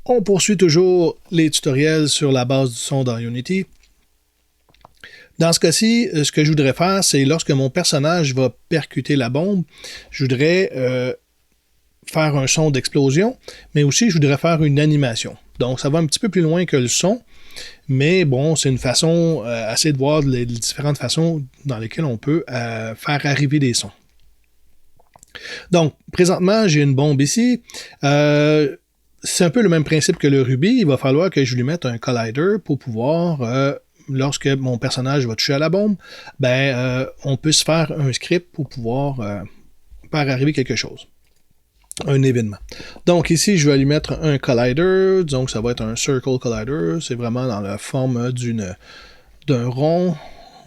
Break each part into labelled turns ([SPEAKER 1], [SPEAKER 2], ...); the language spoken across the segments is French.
[SPEAKER 1] On poursuit toujours les tutoriels sur la base du son dans Unity. Dans ce cas-ci, ce que je voudrais faire, c'est lorsque mon personnage va percuter la bombe, je voudrais faire un son d'explosion, mais aussi je voudrais faire une animation. Donc ça va un petit peu plus loin que le son, mais bon, c'est une façon assez de voir les différentes façons dans lesquelles on peut faire arriver des sons. Donc, présentement, j'ai une bombe ici. C'est un peu le même principe que le Ruby. Il va falloir que je lui mette un collider pour pouvoir, lorsque mon personnage va toucher à la bombe, on peut se faire un script pour pouvoir faire arriver quelque chose. Un événement. Donc ici, je vais lui mettre un collider. Donc ça va être un circle collider. C'est vraiment dans la forme d'un rond.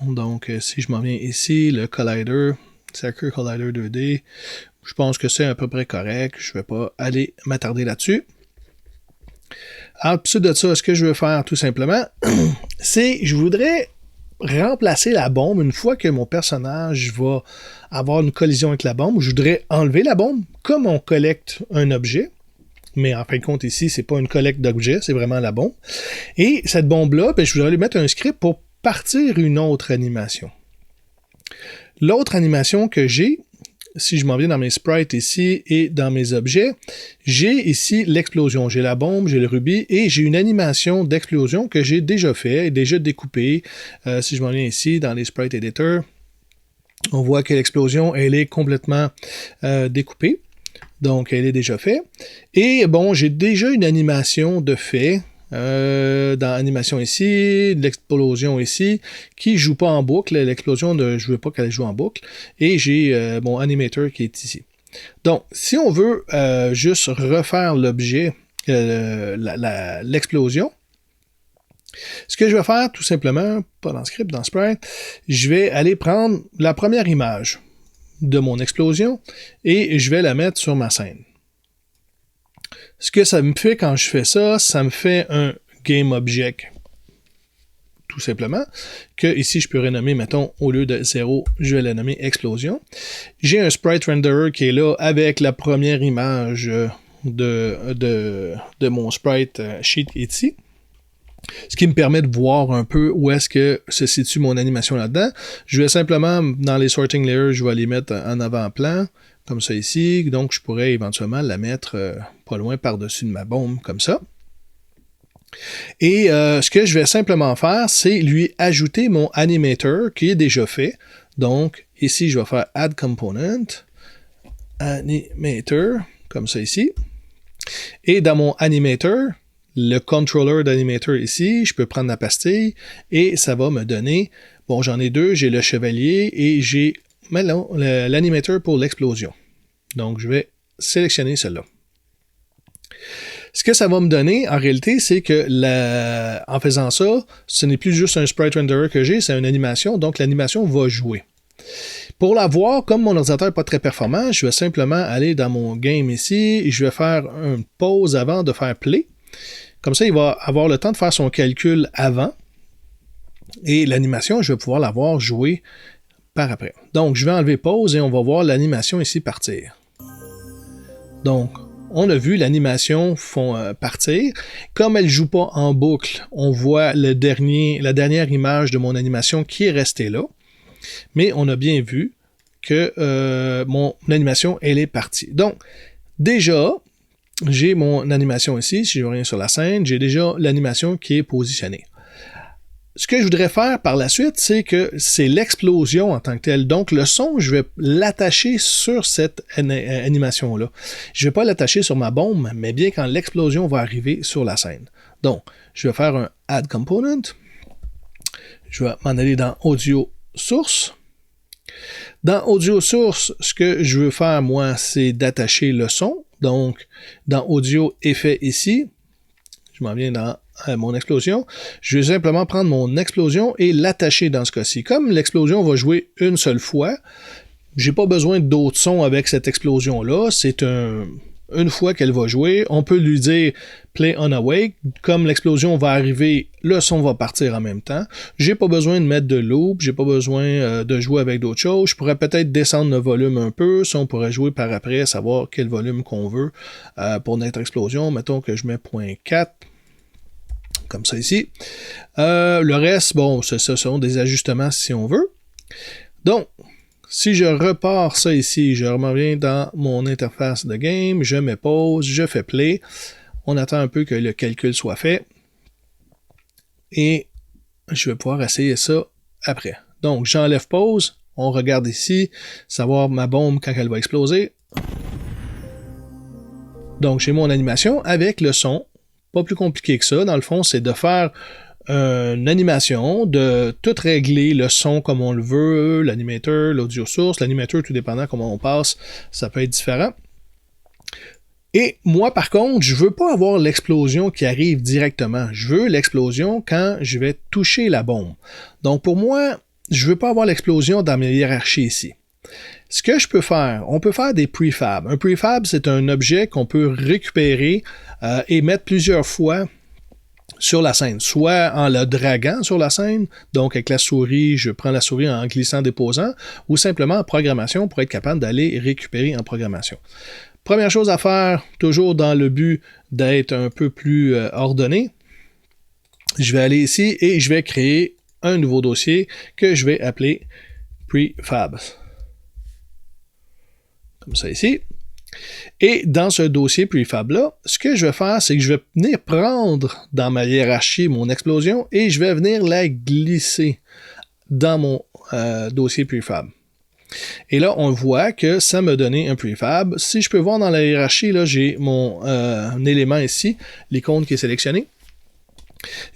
[SPEAKER 1] Donc si je m'en viens ici, le collider, Circle Collider 2D, je pense que c'est à peu près correct. Je ne vais pas aller m'attarder là-dessus. Ensuite de ça, ce que je veux faire tout simplement, c'est je voudrais remplacer la bombe une fois que mon personnage va avoir une collision avec la bombe. Je voudrais enlever la bombe comme on collecte un objet. Mais en fin de compte, ici, c'est pas une collecte d'objets, c'est vraiment la bombe. Et cette bombe-là, je voudrais lui mettre un script pour partir une autre animation. L'autre animation que j'ai, si je m'en viens dans mes sprites ici et dans mes objets, j'ai ici l'explosion. J'ai la bombe, j'ai le rubis et j'ai une animation d'explosion que j'ai déjà fait et déjà découpée. Si je m'en viens ici dans les sprite editor, on voit que l'explosion, elle est complètement découpée. Donc, elle est déjà faite. Et bon, j'ai déjà une animation de fait. Dans animation ici, l'explosion ici, qui joue pas en boucle. L'explosion, je veux pas qu'elle joue en boucle. Et j'ai mon animator qui est ici. Donc, si on veut juste refaire l'objet, l'explosion, ce que je vais faire tout simplement, pas dans script, dans sprite, je vais aller prendre la première image de mon explosion et je vais la mettre sur ma scène. Ce que ça me fait quand je fais ça, ça me fait un GameObject. Tout simplement. Que ici, je peux renommer, mettons, au lieu de 0, je vais le nommer explosion. J'ai un sprite renderer qui est là avec la première image de mon sprite sheet ici. Ce qui me permet de voir un peu où est-ce que se situe mon animation là-dedans. Je vais simplement, dans les sorting layers, je vais les mettre en avant-plan. Comme ça ici, donc je pourrais éventuellement la mettre pas loin par-dessus de ma bombe, comme ça. Et ce que je vais simplement faire, c'est lui ajouter mon animator qui est déjà fait. Donc ici, je vais faire Add Component, Animator, comme ça ici. Et dans mon animator, le controller d'animator ici, je peux prendre la pastille et ça va me donner, bon j'en ai deux, j'ai le chevalier et j'ai l'animator pour l'explosion. Donc, je vais sélectionner celle-là. Ce que ça va me donner, en réalité, c'est que en faisant ça, ce n'est plus juste un sprite renderer que j'ai, c'est une animation, donc l'animation va jouer. Pour la voir, comme mon ordinateur n'est pas très performant, je vais simplement aller dans mon game ici et je vais faire une pause avant de faire play. Comme ça, il va avoir le temps de faire son calcul avant et l'animation, je vais pouvoir la voir jouer par après. Donc, je vais enlever pause et on va voir l'animation ici partir. Donc, on a vu l'animation partir. Comme elle ne joue pas en boucle, on voit la dernière image de mon animation qui est restée là. Mais on a bien vu que mon animation, elle est partie. Donc, déjà, j'ai mon animation ici. Si je reviens sur la scène, j'ai déjà l'animation qui est positionnée. Ce que je voudrais faire par la suite, c'est que c'est l'explosion en tant que telle. Donc, le son, je vais l'attacher sur cette animation-là. Je ne vais pas l'attacher sur ma bombe, mais bien quand l'explosion va arriver sur la scène. Donc, je vais faire un Add Component. Je vais m'en aller dans Audio Source. Dans Audio Source, ce que je veux faire, moi, c'est d'attacher le son. Donc, dans Audio Effet ici, je m'en viens dans mon explosion. Je vais simplement prendre mon explosion et l'attacher dans ce cas-ci. Comme l'explosion va jouer une seule fois, j'ai pas besoin d'autres sons avec cette explosion-là. C'est un une fois qu'elle va jouer, on peut lui dire play on awake. Comme l'explosion va arriver, le son va partir en même temps. J'ai pas besoin de mettre de loop, j'ai pas besoin de jouer avec d'autres choses. Je pourrais peut-être descendre le volume un peu, ça on pourrait jouer par après, savoir quel volume qu'on veut pour notre explosion. Mettons que je mets 0.4. Comme ça ici. Le reste, bon, ce sont des ajustements si on veut. Donc, si je repars ça ici, je reviens dans mon interface de game, je mets pause, je fais play. On attend un peu que le calcul soit fait. Et je vais pouvoir essayer ça après. Donc, j'enlève pause. On regarde ici, savoir ma bombe quand elle va exploser. Donc, j'ai mon animation avec le son. Pas plus compliqué que ça. Dans le fond, c'est de faire une animation, de tout régler le son comme on le veut, l'animateur, l'audio source, l'animateur, tout dépendant comment on passe, ça peut être différent. Et moi, par contre, je veux pas avoir l'explosion qui arrive directement. Je veux l'explosion quand je vais toucher la bombe. Donc, pour moi, je veux pas avoir l'explosion dans mes hiérarchies ici. Ce que je peux faire, on peut faire des prefabs. Un prefab, c'est un objet qu'on peut récupérer et mettre plusieurs fois sur la scène, soit en le draguant sur la scène, donc avec la souris, je prends la souris en glissant, déposant, ou simplement en programmation pour être capable d'aller récupérer en programmation. Première chose à faire, toujours dans le but d'être un peu plus ordonné, je vais aller ici et je vais créer un nouveau dossier que je vais appeler Prefabs. Comme ça ici. Et dans ce dossier prefab-là, ce que je vais faire, c'est que je vais venir prendre dans ma hiérarchie mon explosion et je vais venir la glisser dans mon dossier prefab. Et là, on voit que ça m'a donné un prefab. Si je peux voir dans la hiérarchie, là, j'ai mon élément ici, l'icône qui est sélectionnée.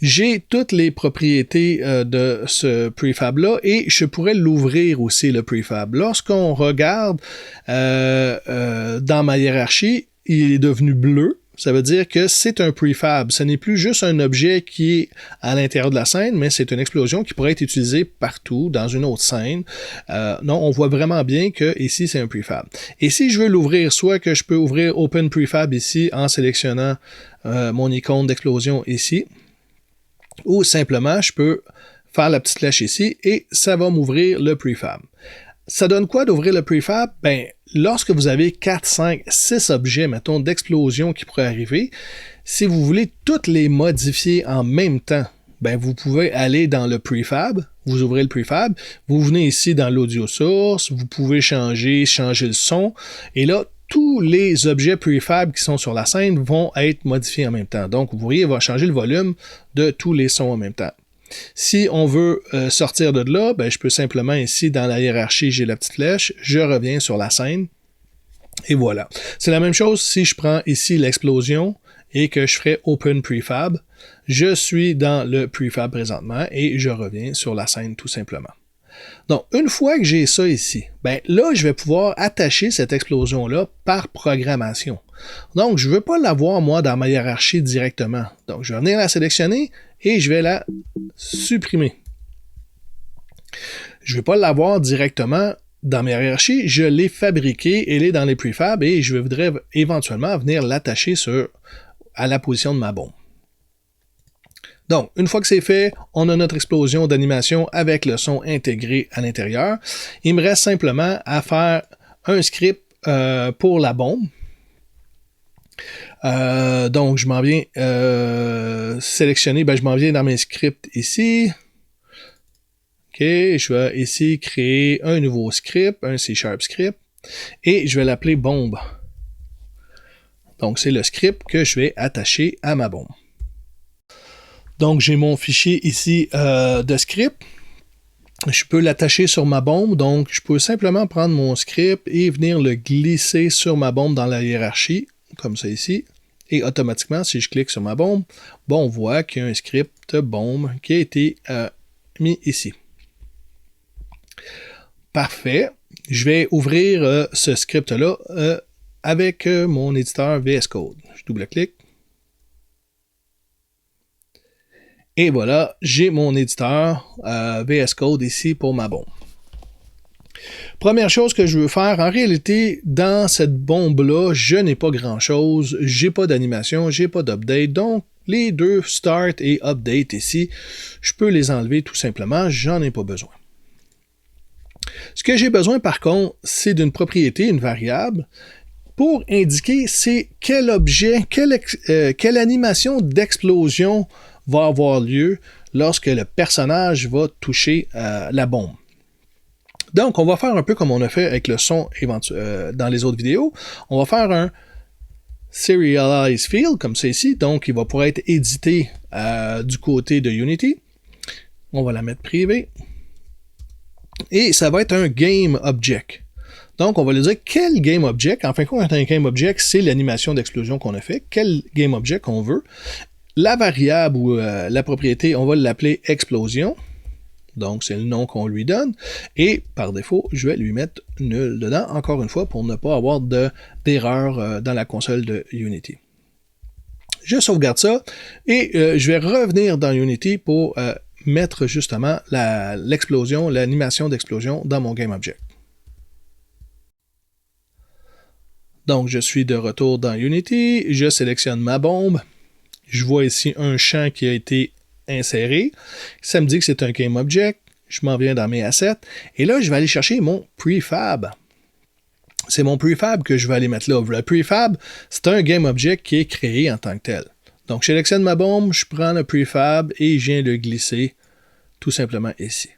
[SPEAKER 1] J'ai toutes les propriétés de ce prefab-là et je pourrais l'ouvrir aussi, le prefab. Lorsqu'on regarde dans ma hiérarchie, il est devenu bleu. Ça veut dire que c'est un prefab. Ce n'est plus juste un objet qui est à l'intérieur de la scène, mais c'est une explosion qui pourrait être utilisée partout, dans une autre scène. Non, on voit vraiment bien que ici, c'est un prefab. Et si je veux l'ouvrir, soit que je peux ouvrir Open Prefab ici en sélectionnant mon icône d'explosion ici, ou simplement, je peux faire la petite flèche ici et ça va m'ouvrir le prefab. Ça donne quoi d'ouvrir le prefab? Ben, lorsque vous avez 4, 5, 6 objets, mettons, d'explosion qui pourraient arriver, si vous voulez toutes les modifier en même temps, ben, vous pouvez aller dans le prefab, vous ouvrez le prefab, vous venez ici dans l'audio source, vous pouvez changer le son, et là, tous les objets prefab qui sont sur la scène vont être modifiés en même temps. Donc, vous voyez, il va changer le volume de tous les sons en même temps. Si on veut sortir de là, ben, je peux simplement ici, dans la hiérarchie, j'ai la petite flèche, je reviens sur la scène, et voilà. C'est la même chose si je prends ici l'explosion et que je ferai Open Prefab. Je suis dans le prefab présentement et je reviens sur la scène tout simplement. Donc, une fois que j'ai ça ici, ben là, je vais pouvoir attacher cette explosion-là par programmation. Donc, je ne veux pas l'avoir, moi, dans ma hiérarchie directement. Donc, je vais venir la sélectionner et je vais la supprimer. Je ne vais pas l'avoir directement dans ma hiérarchie. Je l'ai fabriquée, elle est dans les prefabs et je voudrais éventuellement venir l'attacher à la position de ma bombe. Donc, une fois que c'est fait, on a notre explosion d'animation avec le son intégré à l'intérieur. Il me reste simplement à faire un script pour la bombe. Donc, je m'en viens sélectionner, je m'en viens dans mes scripts ici. OK, je vais ici créer un nouveau script, un C# script, et je vais l'appeler bombe. Donc, c'est le script que je vais attacher à ma bombe. Donc, j'ai mon fichier ici de script. Je peux l'attacher sur ma bombe. Donc, je peux simplement prendre mon script et venir le glisser sur ma bombe dans la hiérarchie, comme ça ici. Et automatiquement, si je clique sur ma bombe, on voit qu'il y a un script bombe qui a été mis ici. Parfait. Je vais ouvrir ce script-là avec mon éditeur VS Code. Je double-clique. Et voilà, j'ai mon éditeur VS Code ici pour ma bombe. Première chose que je veux faire, en réalité, dans cette bombe-là, je n'ai pas grand-chose, j'ai pas d'animation, j'ai pas d'update, donc les deux start et update ici, je peux les enlever tout simplement, j'en ai pas besoin. Ce que j'ai besoin par contre, c'est d'une propriété, une variable, pour indiquer c'est quel objet, quelle animation d'explosion va avoir lieu lorsque le personnage va toucher la bombe. Donc, on va faire un peu comme on a fait avec le son dans les autres vidéos. On va faire un Serialize Field, comme c'est ici. Donc, il va pouvoir être édité du côté de Unity. On va la mettre privée. Et ça va être un Game Object. Donc, on va lui dire quel Game Object. En fin de compte, un Game Object, c'est l'animation d'explosion qu'on a fait. Quel Game Object on veut. La variable ou la propriété, on va l'appeler Explosion. Donc, c'est le nom qu'on lui donne. Et par défaut, je vais lui mettre nul dedans, encore une fois, pour ne pas avoir d'erreur dans la console de Unity. Je sauvegarde ça et je vais revenir dans Unity pour mettre justement l'explosion, l'animation d'explosion dans mon GameObject. Donc, je suis de retour dans Unity, je sélectionne ma bombe. Je vois ici un champ qui a été inséré. Ça me dit que c'est un GameObject. Je m'en viens dans mes assets. Et là, je vais aller chercher mon prefab. C'est mon prefab que je vais aller mettre là. Le prefab, c'est un GameObject qui est créé en tant que tel. Donc, je sélectionne ma bombe, je prends le prefab et je viens le glisser tout simplement ici.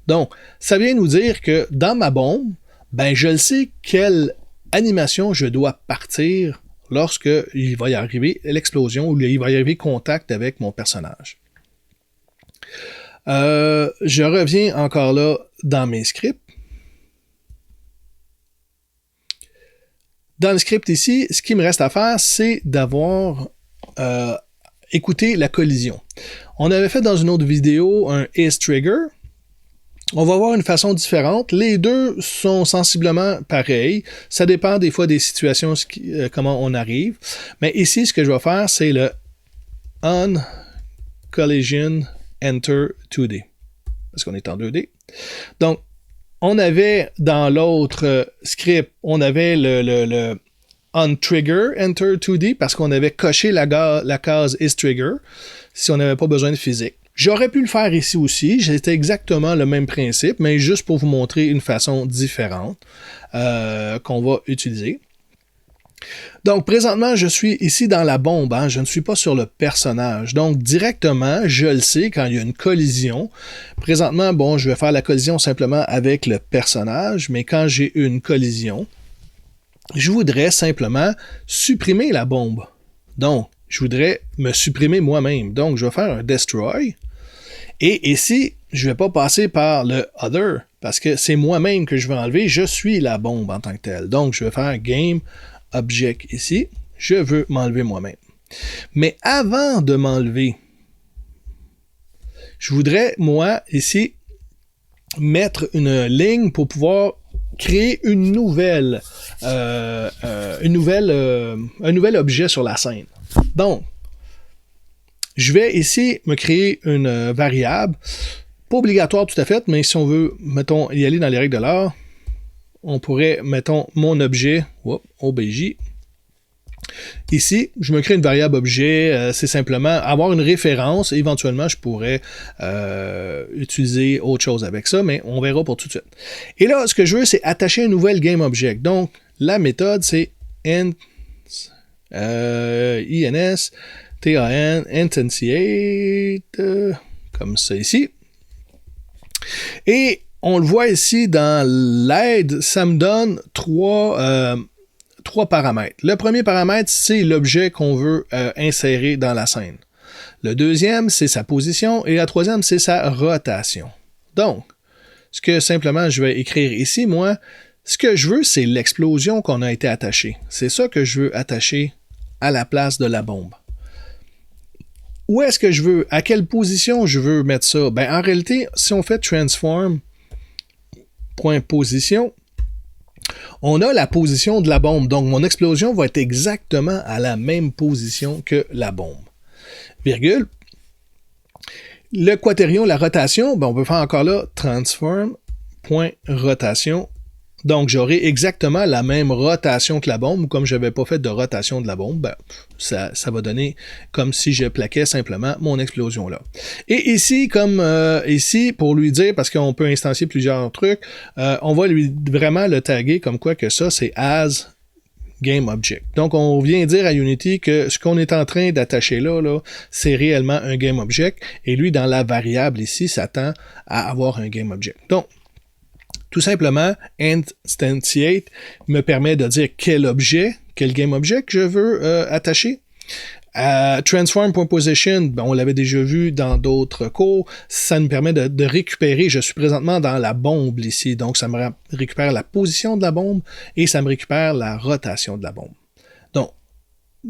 [SPEAKER 1] Donc, ça vient nous dire que dans ma bombe, ben, je le sais quelle animation je dois partir lorsque il va y arriver l'explosion ou il va y arriver contact avec mon personnage. Je reviens encore là dans mes scripts. Dans le script ici, ce qui me reste à faire, c'est d'avoir écouté la collision. On avait fait dans une autre vidéo un isTrigger. On va voir une façon différente. Les deux sont sensiblement pareils. Ça dépend des fois des situations, comment on arrive. Mais ici, ce que je vais faire, c'est le on collision enter 2D. Parce qu'on est en 2D. Donc, on avait dans l'autre script, on avait le on trigger enter 2D parce qu'on avait coché la case is trigger si on n'avait pas besoin de physique. J'aurais pu le faire ici aussi, c'était exactement le même principe, mais juste pour vous montrer une façon différente qu'on va utiliser. Donc, présentement, je suis ici dans la bombe, hein, je ne suis pas sur le personnage. Donc, directement, je le sais quand il y a une collision. Présentement, bon, je vais faire la collision simplement avec le personnage, mais quand j'ai une collision, je voudrais simplement supprimer la bombe. Donc, je voudrais me supprimer moi-même. Donc, je vais faire un destroy. Et ici, je ne vais pas passer par le other, parce que c'est moi-même que je vais enlever. Je suis la bombe en tant que telle. Donc, je vais faire game object ici. Je veux m'enlever moi-même. Mais avant de m'enlever, je voudrais, moi, ici, mettre une ligne pour pouvoir créer un nouvel objet sur la scène. Donc, je vais ici me créer une variable, pas obligatoire tout à fait, mais si on veut, mettons, y aller dans les règles de l'art, on pourrait, mettons, mon objet, OBJ. Ici, je me crée une variable objet, c'est simplement avoir une référence. Éventuellement, je pourrais utiliser autre chose avec ça, mais on verra pour tout de suite. Et là, ce que je veux, c'est attacher un nouvel GameObject. Donc, la méthode, c'est int, ins, tan, instantiate, comme ça ici. Et on le voit ici dans l'aide, ça me donne trois paramètres. Le premier paramètre, c'est l'objet qu'on veut insérer dans la scène. Le deuxième, c'est sa position. Et la troisième, c'est sa rotation. Donc, ce que simplement je vais écrire ici, moi, ce que je veux, c'est l'explosion qu'on a été attachée. C'est ça que je veux attacher à la place de la bombe. Où est-ce que je veux, à quelle position je veux mettre ça? Ben, en réalité, si on fait transform.position, on a la position de la bombe. Donc, mon explosion va être exactement à la même position que la bombe. Virgule. Le quaternion, la rotation, ben, on peut faire encore là transform point rotation. Donc, j'aurai exactement la même rotation que la bombe. Comme je n'avais pas fait de rotation de la bombe, ben, ça va donner comme si je plaquais simplement mon explosion là. Et ici, comme ici, pour lui dire, parce qu'on peut instancier plusieurs trucs, on va lui vraiment le taguer comme quoi que ça, c'est as game object. Donc, on vient dire à Unity que ce qu'on est en train d'attacher là, c'est réellement un game object. Et lui, dans la variable ici, s'attend à avoir un game object. Donc, tout simplement, instantiate me permet de dire quel objet, quel game object je veux attacher. Transform.position, ben, on l'avait déjà vu dans d'autres cours, ça nous permet de récupérer, je suis présentement dans la bombe ici, donc ça me récupère la position de la bombe et ça me récupère la rotation de la bombe. Donc,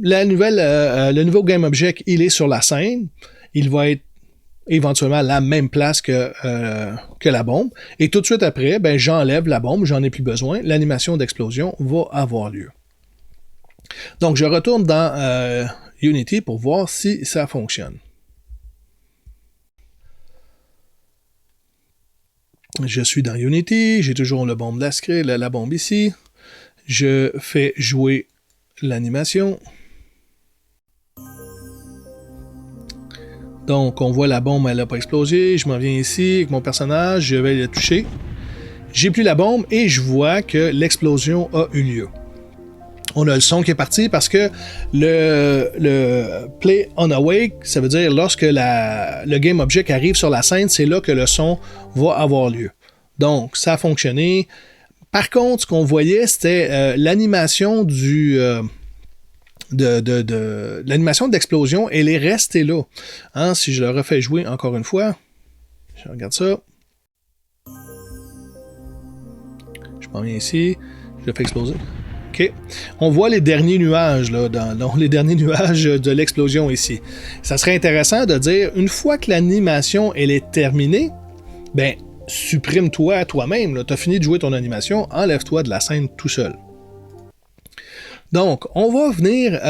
[SPEAKER 1] le nouveau game object, il est sur la scène, il va être éventuellement à la même place que la bombe. Et tout de suite après, ben, j'enlève la bombe, j'en ai plus besoin. L'animation d'explosion va avoir lieu. Donc, je retourne dans Unity pour voir si ça fonctionne. Je suis dans Unity, j'ai toujours la bombe ici. Je fais jouer l'animation. Donc, on voit la bombe, elle n'a pas explosé. Je m'en viens ici avec mon personnage, je vais le toucher. J'ai plus la bombe et je vois que l'explosion a eu lieu. On a le son qui est parti parce que le play on awake, ça veut dire lorsque le game object arrive sur la scène, c'est là que le son va avoir lieu. Donc, ça a fonctionné. Par contre, ce qu'on voyait, c'était l'animation l'animation d'explosion, elle est restée là. Hein, si je le refais jouer encore une fois, je regarde ça. Je m'en viens ici, je le fais exploser. OK. On voit les derniers nuages, là, les derniers nuages de l'explosion ici. Ça serait intéressant de dire, une fois que l'animation elle est terminée, ben, supprime-toi toi-même. Tu as fini de jouer ton animation, enlève-toi de la scène tout seul. Donc, on va venir,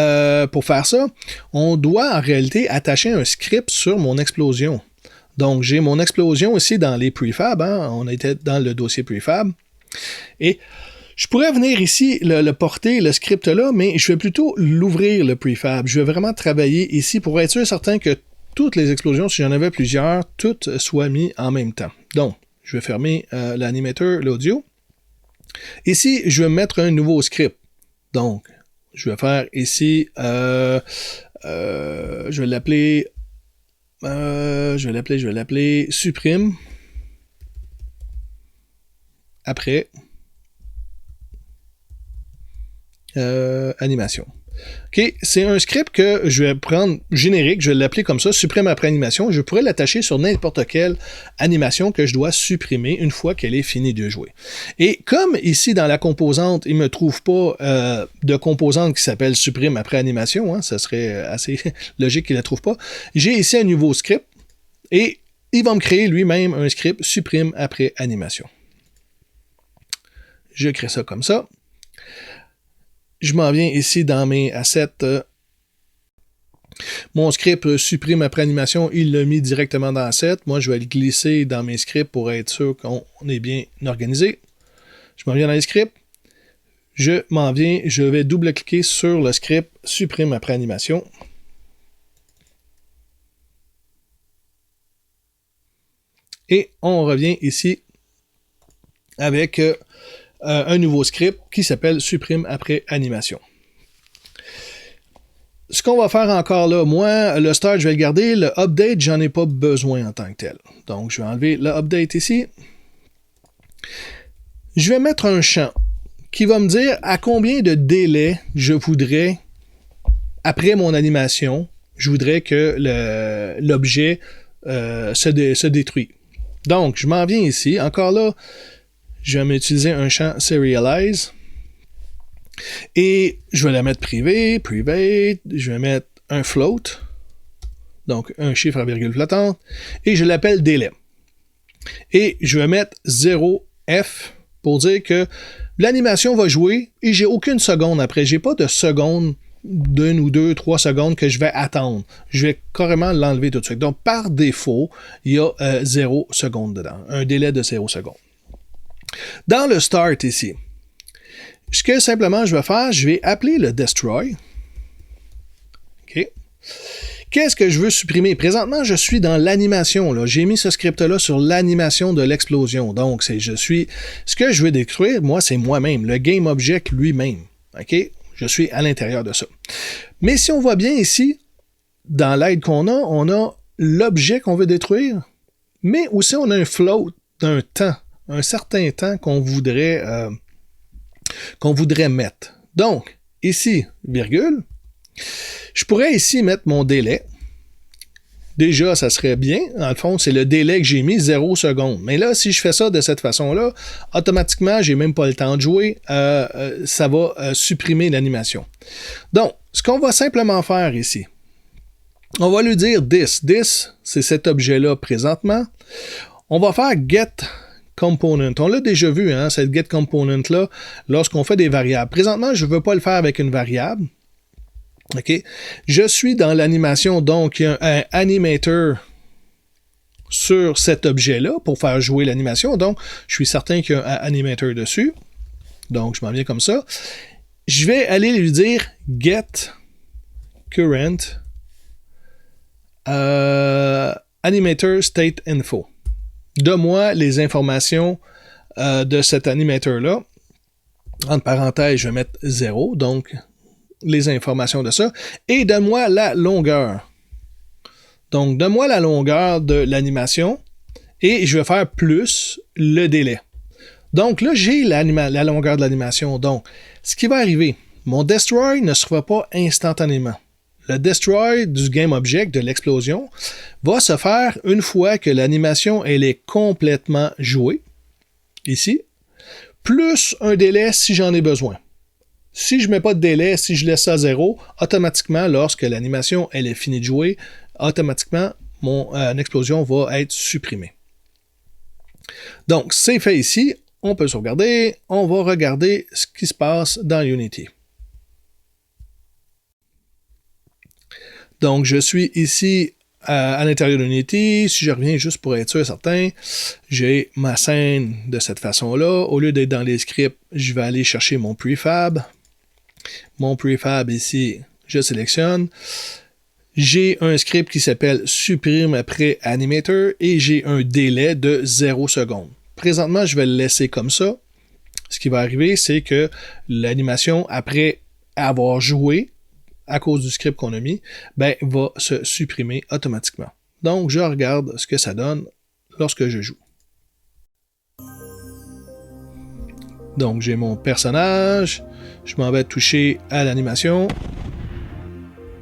[SPEAKER 1] pour faire ça, on doit en réalité attacher un script sur mon explosion. Donc, j'ai mon explosion ici dans les prefab, hein, on était dans le dossier prefab, et je pourrais venir ici le porter, le script là, mais je vais plutôt l'ouvrir, le prefab. Je vais vraiment travailler ici pour être sûr certain que toutes les explosions, si j'en avais plusieurs, toutes soient mises en même temps. Donc, je vais fermer l'animateur, l'audio. Ici, je vais mettre un nouveau script. Donc, je vais faire ici, je vais l'appeler supprime. Après, animation. OK, c'est un script que je vais prendre générique, je vais l'appeler comme ça, supprime après animation. Je pourrais l'attacher sur n'importe quelle animation que je dois supprimer une fois qu'elle est finie de jouer. Et comme ici dans la composante, il ne me trouve pas de composante qui s'appelle supprime après animation, hein, ça serait assez logique qu'il ne la trouve pas, j'ai ici un nouveau script et il va me créer lui-même un script supprime après animation. Je crée ça comme ça. Je m'en viens ici dans mes assets. Mon script supprime après animation, il l'a mis directement dans assets. Moi, je vais le glisser dans mes scripts pour être sûr qu'on est bien organisé. Je m'en viens dans les scripts. Je vais double-cliquer sur le script supprime après animation. Et on revient ici avec un nouveau script qui s'appelle supprime après animation. Ce qu'on va faire encore là, moi, le start, je vais le garder. Le update, j'en ai pas besoin en tant que tel. Donc, je vais enlever le update ici. Je vais mettre un champ qui va me dire à combien de délai je voudrais, après mon animation, je voudrais que l'objet se détruit. Donc, je m'en viens ici. Encore là, je vais m'utiliser un champ serialize et je vais la mettre private, je vais mettre un float, donc un chiffre à virgule flottante, et je l'appelle délai. Et je vais mettre 0F pour dire que l'animation va jouer et j'ai aucune seconde après, j'ai pas de seconde d'1 ou 2, 3 secondes que je vais attendre. Je vais carrément l'enlever tout de suite. Donc, par défaut, il y a 0 seconde dedans, un délai de 0 secondes. Dans le start ici, ce que simplement je vais faire, je vais appeler le destroy. OK. Qu'est-ce que je veux supprimer? Présentement, je suis dans l'animation. J'ai mis ce script-là sur l'animation de l'explosion. Donc, ce que je veux détruire, moi, c'est moi-même, le game object lui-même. OK? Je suis à l'intérieur de ça. Mais si on voit bien ici, dans l'aide qu'on a, on a l'objet qu'on veut détruire, mais aussi on a un float d'un temps, un certain temps qu'on voudrait mettre. Donc, ici, virgule, je pourrais ici mettre mon délai. Déjà, ça serait bien. Dans le fond, c'est le délai que j'ai mis, 0 secondes. Mais là, si je fais ça de cette façon-là, automatiquement, j'ai même pas le temps de jouer. Ça va supprimer l'animation. Donc, ce qu'on va simplement faire ici, on va lui dire this. This, c'est cet objet-là présentement. On va faire get component. On l'a déjà vu, hein, cette get component-là, lorsqu'on fait des variables. Présentement, je ne veux pas le faire avec une variable. OK? Je suis dans l'animation, donc il y a un animator sur cet objet-là pour faire jouer l'animation. Donc, je suis certain qu'il y a un animator dessus. Donc, je m'en viens comme ça. Je vais aller lui dire get current animator state info. Donne-moi les informations de cet animator-là. Entre parenthèses, je vais mettre 0, donc les informations de ça. Et donne-moi la longueur. Donc, donne-moi la longueur de l'animation et je vais faire plus le délai. Donc là, j'ai la longueur de l'animation. Donc, ce qui va arriver, mon destroy ne se fera pas instantanément. Le destroy du game object, de l'explosion, va se faire une fois que l'animation elle est complètement jouée, ici, plus un délai si j'en ai besoin. Si je ne mets pas de délai, si je laisse ça à 0, automatiquement, lorsque l'animation elle est finie de jouer, automatiquement, mon explosion va être supprimée. Donc, c'est fait ici. On peut sauvegarder. On va regarder ce qui se passe dans Unity. Donc, je suis ici à l'intérieur d'Unity. Si je reviens juste pour être sûr certain, j'ai ma scène de cette façon-là. Au lieu d'être dans les scripts, je vais aller chercher mon prefab. Mon prefab ici, je sélectionne. J'ai un script qui s'appelle supprime après animator et j'ai un délai de 0 secondes. Présentement, je vais le laisser comme ça. Ce qui va arriver, c'est que l'animation, après avoir joué, à cause du script qu'on a mis, va se supprimer automatiquement. Donc, je regarde ce que ça donne lorsque je joue. Donc, j'ai mon personnage. Je m'en vais toucher à l'animation.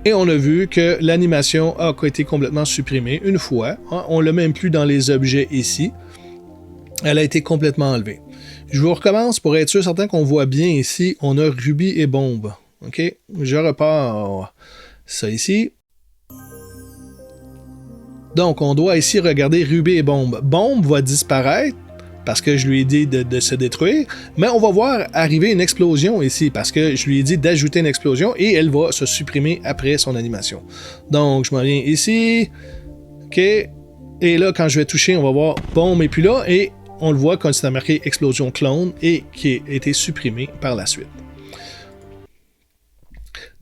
[SPEAKER 1] Et on a vu que l'animation a été complètement supprimée une fois. On ne l'a même plus dans les objets ici. Elle a été complètement enlevée. Je vous recommence pour être sûr certain qu'on voit bien ici. On a Ruby et Bombe. OK? Je repars ça ici. Donc, on doit ici regarder Ruby et Bombe. Bombe va disparaître parce que je lui ai dit de se détruire, mais on va voir arriver une explosion ici parce que je lui ai dit d'ajouter une explosion et elle va se supprimer après son animation. Donc, je m'en viens ici. OK? Et là, quand je vais toucher, on va voir Bombe et puis là, et on le voit quand c'est marqué explosion clone et qui a été supprimé par la suite.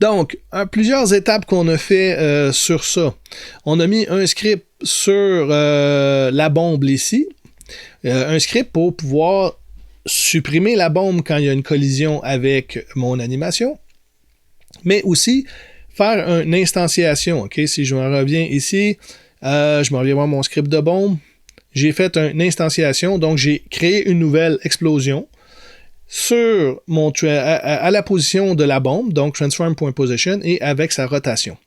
[SPEAKER 1] Donc, plusieurs étapes qu'on a fait sur ça. On a mis un script sur la bombe ici. Un script pour pouvoir supprimer la bombe quand il y a une collision avec mon animation. Mais aussi faire une instantiation. Okay? Si je me reviens ici, je me reviens voir mon script de bombe. J'ai fait une instantiation, donc j'ai créé une nouvelle explosion sur à la position de la bombe, donc transform.position, et avec sa rotation.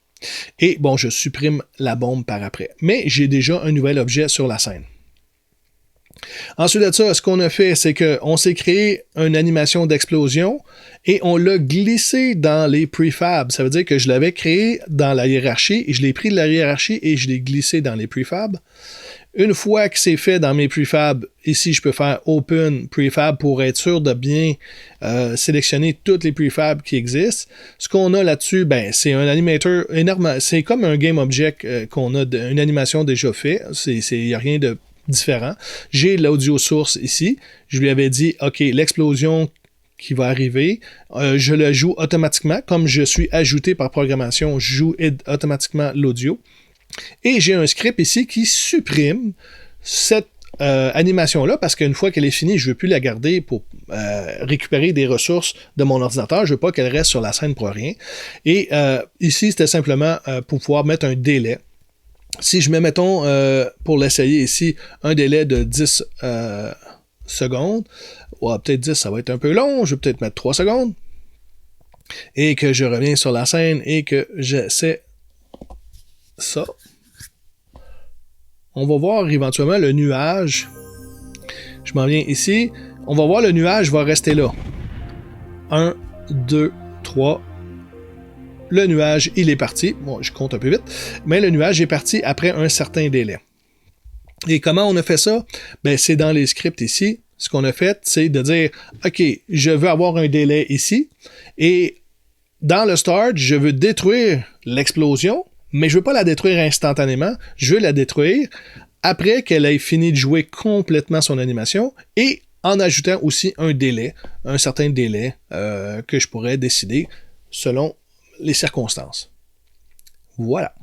[SPEAKER 1] Et bon, je supprime la bombe par après. Mais j'ai déjà un nouvel objet sur la scène. Ensuite de ça, ce qu'on a fait, c'est qu'on s'est créé une animation d'explosion et on l'a glissé dans les prefabs. Ça veut dire que je l'avais créé dans la hiérarchie et je l'ai pris de la hiérarchie et je l'ai glissé dans les prefabs. Une fois que c'est fait dans mes prefabs, ici je peux faire Open Prefab pour être sûr de bien sélectionner toutes les prefabs qui existent. Ce qu'on a là-dessus, c'est un animator énorme. C'est comme un game object qu'on a une animation déjà fait. Il n'y a rien de différent. J'ai l'audio source ici. Je lui avais dit, OK, l'explosion qui va arriver, je le joue automatiquement. Comme je suis ajouté par programmation, je joue automatiquement l'audio. Et j'ai un script ici qui supprime cette animation-là, parce qu'une fois qu'elle est finie, je ne veux plus la garder pour récupérer des ressources de mon ordinateur. Je ne veux pas qu'elle reste sur la scène pour rien. Et ici, c'était simplement pour pouvoir mettre un délai. Si je mets, mettons, pour l'essayer ici, un délai de 10 secondes, ouais, peut-être 10, ça va être un peu long, je vais peut-être mettre 3 secondes, et que je reviens sur la scène et que j'essaie ça, on va voir éventuellement le nuage. Je m'en viens ici. On va voir le nuage va rester là. 1, 2, 3. Le nuage, il est parti. Bon, je compte un peu vite. Mais le nuage est parti après un certain délai. Et comment on a fait ça? Ben, c'est dans les scripts ici. Ce qu'on a fait, c'est de dire, OK, je veux avoir un délai ici. Et dans le start, je veux détruire l'explosion, mais je veux pas la détruire instantanément. Je veux la détruire après qu'elle ait fini de jouer complètement son animation et en ajoutant aussi un délai, un certain délai que je pourrais décider selon les circonstances. Voilà.